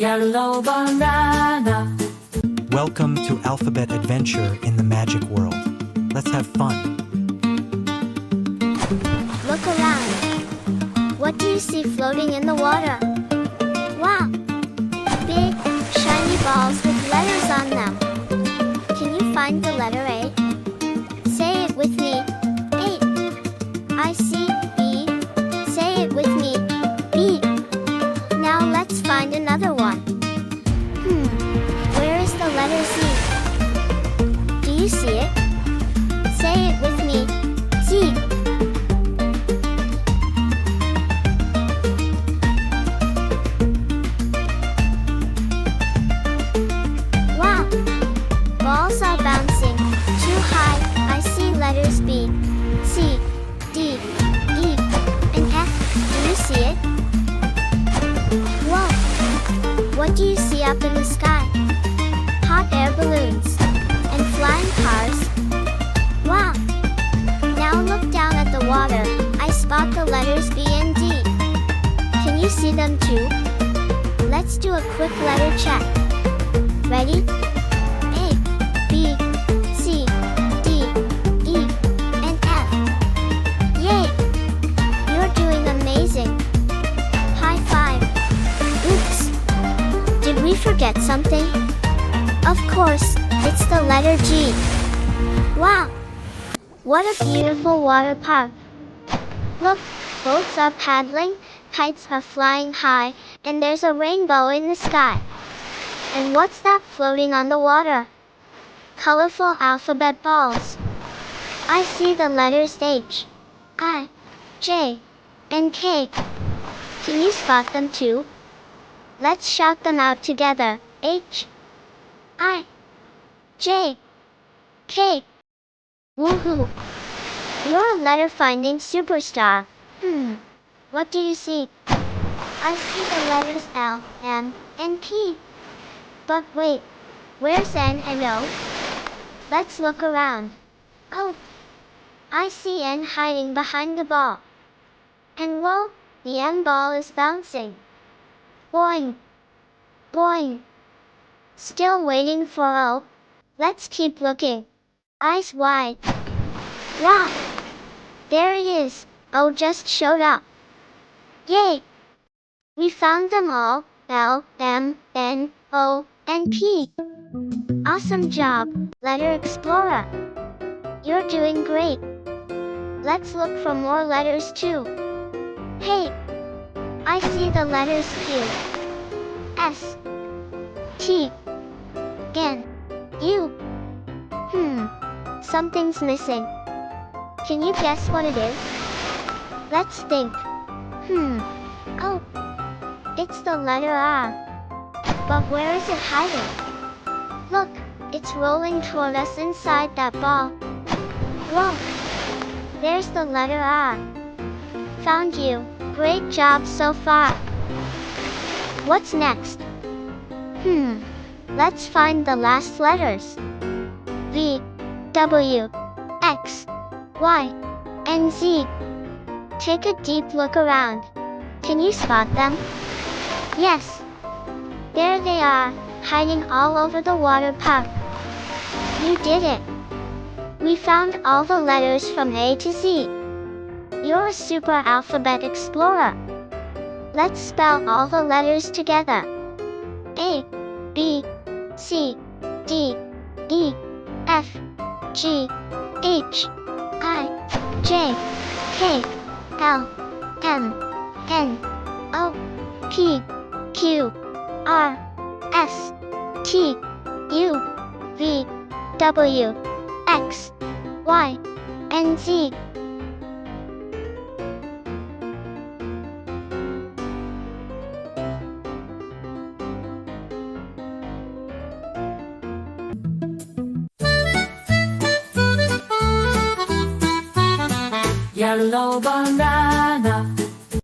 yellow banana. Welcome to Alphabet Adventure in the Magic World. Let's have fun. Look around. What do you see floating in the water? Wow! Big, shiny balls with letters on them. Can you find the letter A? Say it with me. A. I see B. Say it with me. B. Now let's find another one. Where is the letter Z? Do you see it? Say it with me. Z. Wow! Balls are bouncing. Too high. I see letters B, C, D, E, and F. Do you see it? Whoa! What do you see up in the sky? Hot air balloons and flying cars. Wow! Now look down at the water. I spot the letters B and D. Can you see them too? Let's do a quick letter check. Ready? A, B, C, D, E, and F. Yay! You're doing amazing. High five. Oops. Did we forget something? Of course, it's the letter G. Wow! What a beautiful water park. Look, boats are paddling, kites are flying high, and there's a rainbow in the sky. And what's that floating on the water? Colorful alphabet balls. I see the letters H, I, J, and K. Can you spot them too? Let's shout them out together. H, I, J, K. Woohoo! You're a letter finding superstar. What do you see? I see the letters L, M, and P. But wait, where's N and O? Let's look around. Oh, I see N hiding behind the ball. And whoa, the M ball is bouncing. Boing, boing. Still waiting for O. Let's keep looking. Eyes wide. Wow! There he is. O just showed up. Yay! We found them all. L, M, N, O, and P. Awesome job, Letter Explorer. You're doing great. Let's look for more letters too. Hey! I see the letters Q, S, T, N, U. Something's missing. Can you guess what it is? Let's think. Oh, it's the letter R. But where is it hiding? Look, it's rolling toward us inside that ball. Whoa, there's the letter R. Found you. Great job so far. What's next? Let's find the last letters. V, W, X, Y, and Z. Take a deep look around. Can you spot them? Yes. There they are, hiding all over the water park. You did it. We found all the letters from A to Z. You're a super alphabet explorer. Let's spell all the letters together. A, B, C, D, E, F, G, H, I, J, K, L, M, N, O, P, Q, R, S, T, U, V, W, X, Y, and Z. Yellow banana.